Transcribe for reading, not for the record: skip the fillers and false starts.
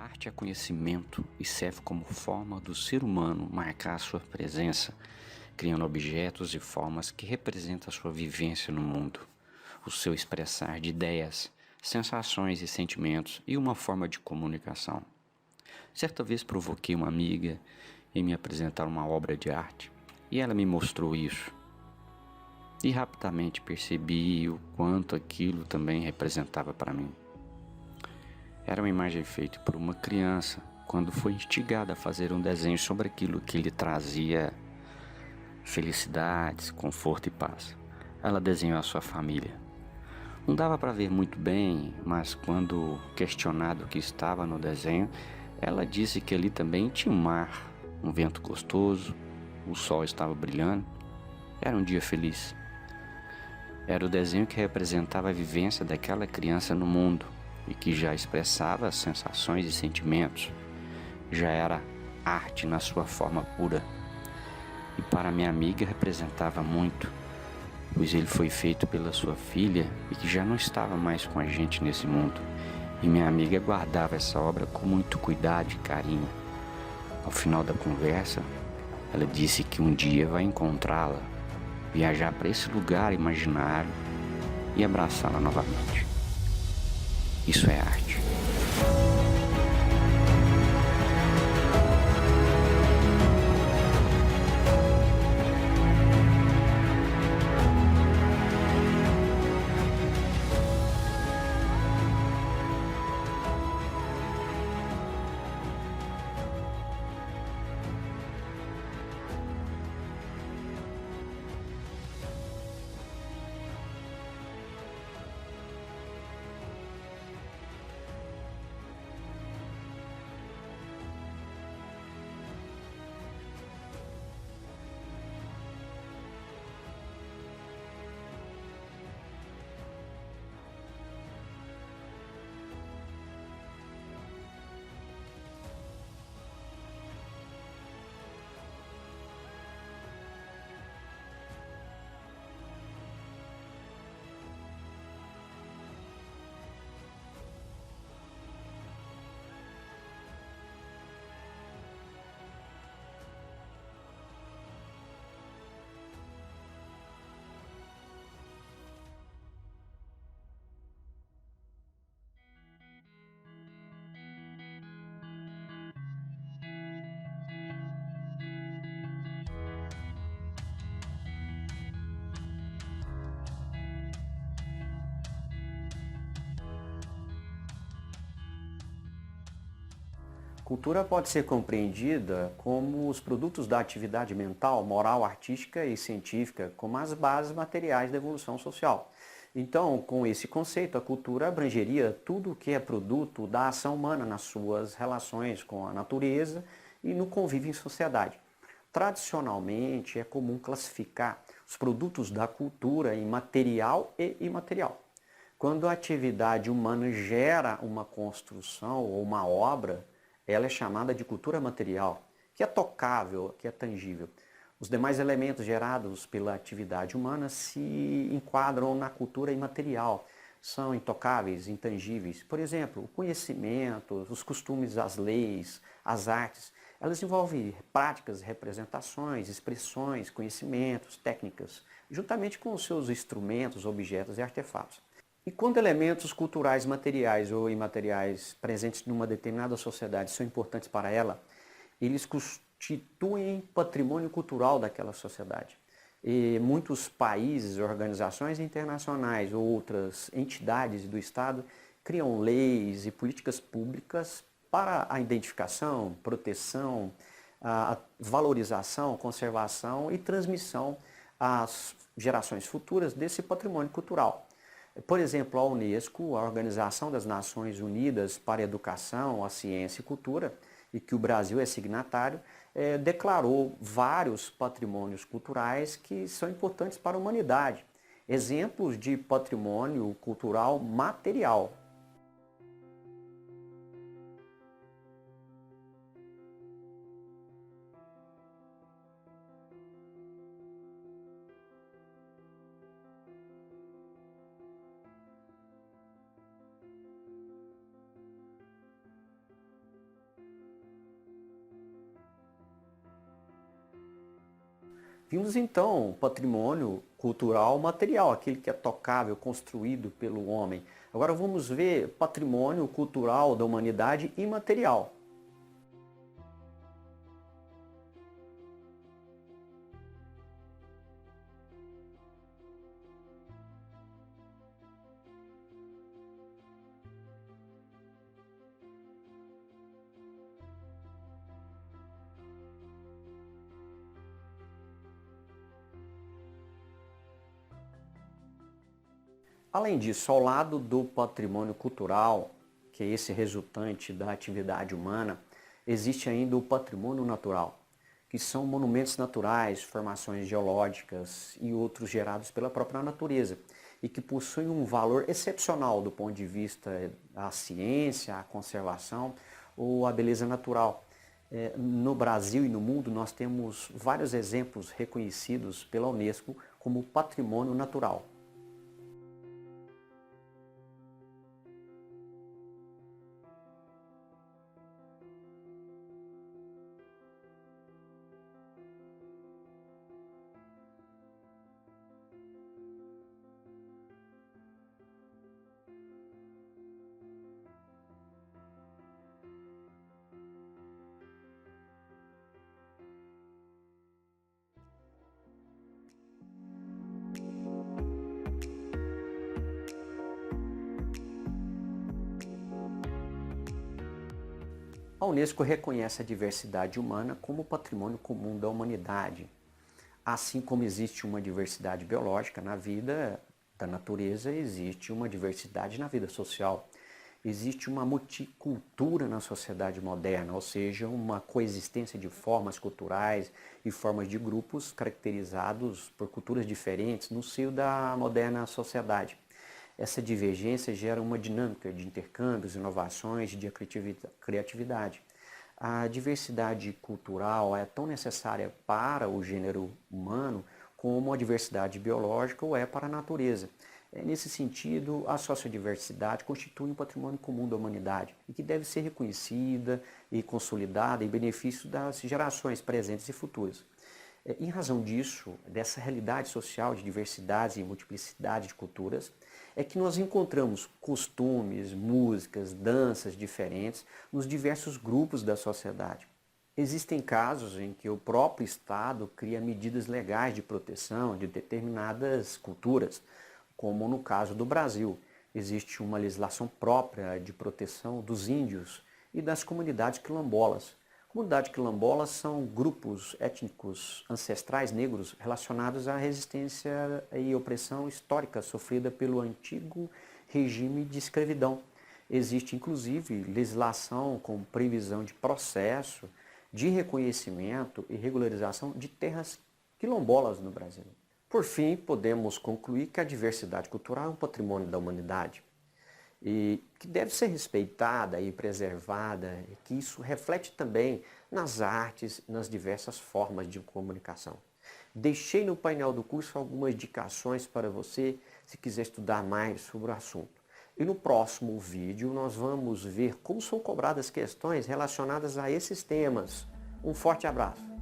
arte é conhecimento e serve como forma do ser humano marcar a sua presença, criando objetos e formas que representam a sua vivência no mundo, o seu expressar de ideias, sensações e sentimentos e uma forma de comunicação. Certa vez provoquei uma amiga em me apresentar uma obra de arte e ela me mostrou isso. E rapidamente percebi o quanto aquilo também representava para mim. Era uma imagem feita por uma criança quando foi instigada a fazer um desenho sobre aquilo que lhe trazia felicidades, conforto e paz. Ela desenhou a sua família. Não dava para ver muito bem, mas quando questionado o que estava no desenho, ela disse que ali também tinha um mar, um vento gostoso, o sol estava brilhando. Era um dia feliz. Era o desenho que representava a vivência daquela criança no mundo e que já expressava as sensações e sentimentos. Já era arte na sua forma pura. E para minha amiga representava muito, pois ele foi feito pela sua filha e que já não estava mais com a gente nesse mundo. E minha amiga guardava essa obra com muito cuidado e carinho. Ao final da conversa, ela disse que um dia vai encontrá-la, viajar para esse lugar imaginário e abraçá-la novamente. Isso é arte. Cultura pode ser compreendida como os produtos da atividade mental, moral, artística e científica, como as bases materiais da evolução social. Então, com esse conceito, a cultura abrangeria tudo o que é produto da ação humana nas suas relações com a natureza e no convívio em sociedade. Tradicionalmente, é comum classificar os produtos da cultura em material e imaterial. Quando a atividade humana gera uma construção ou uma obra, ela é chamada de cultura material, que é tocável, que é tangível. Os demais elementos gerados pela atividade humana se enquadram na cultura imaterial, são intocáveis, intangíveis. Por exemplo, o conhecimento, os costumes, as leis, as artes, elas envolvem práticas, representações, expressões, conhecimentos, técnicas, juntamente com os seus instrumentos, objetos e artefatos. E quando elementos culturais materiais ou imateriais presentes numa determinada sociedade são importantes para ela, eles constituem patrimônio cultural daquela sociedade. E muitos países, organizações internacionais ou outras entidades do Estado criam leis e políticas públicas para a identificação, proteção, a valorização, conservação e transmissão às gerações futuras desse patrimônio cultural. Por exemplo, a Unesco, a Organização das Nações Unidas para a Educação, a Ciência e Cultura, e que o Brasil é signatário, declarou vários patrimônios culturais que são importantes para a humanidade. Exemplos de patrimônio cultural material. Vimos então patrimônio cultural material, aquele que é tocável, construído pelo homem. Agora vamos ver patrimônio cultural da humanidade imaterial. Além disso, ao lado do patrimônio cultural, que é esse resultante da atividade humana, existe ainda o patrimônio natural, que são monumentos naturais, formações geológicas e outros gerados pela própria natureza, e que possuem um valor excepcional do ponto de vista da ciência, a conservação ou a beleza natural. No Brasil e no mundo, nós temos vários exemplos reconhecidos pela Unesco como patrimônio natural. A Unesco reconhece a diversidade humana como patrimônio comum da humanidade. Assim como existe uma diversidade biológica na vida da natureza, existe uma diversidade na vida social. Existe uma multicultura na sociedade moderna, ou seja, uma coexistência de formas culturais e formas de grupos caracterizados por culturas diferentes no seio da moderna sociedade. Essa divergência gera uma dinâmica de intercâmbios, inovações, de criatividade. A diversidade cultural é tão necessária para o gênero humano como a diversidade biológica o é para a natureza. Nesse sentido, a sociodiversidade constitui um patrimônio comum da humanidade e que deve ser reconhecida e consolidada em benefício das gerações presentes e futuras. Em razão disso, dessa realidade social de diversidade e multiplicidade de culturas, é que nós encontramos costumes, músicas, danças diferentes nos diversos grupos da sociedade. Existem casos em que o próprio Estado cria medidas legais de proteção de determinadas culturas, como no caso do Brasil. Existe uma legislação própria de proteção dos índios e das comunidades quilombolas. Comunidades quilombolas são grupos étnicos ancestrais negros relacionados à resistência e opressão histórica sofrida pelo antigo regime de escravidão. Existe, inclusive, legislação com previsão de processo de reconhecimento e regularização de terras quilombolas no Brasil. Por fim, podemos concluir que a diversidade cultural é um patrimônio da humanidade e que deve ser respeitada e preservada, e que isso reflete também nas artes, nas diversas formas de comunicação. Deixei no painel do curso algumas indicações para você, se quiser estudar mais sobre o assunto. E no próximo vídeo nós vamos ver como são cobradas questões relacionadas a esses temas. Um forte abraço!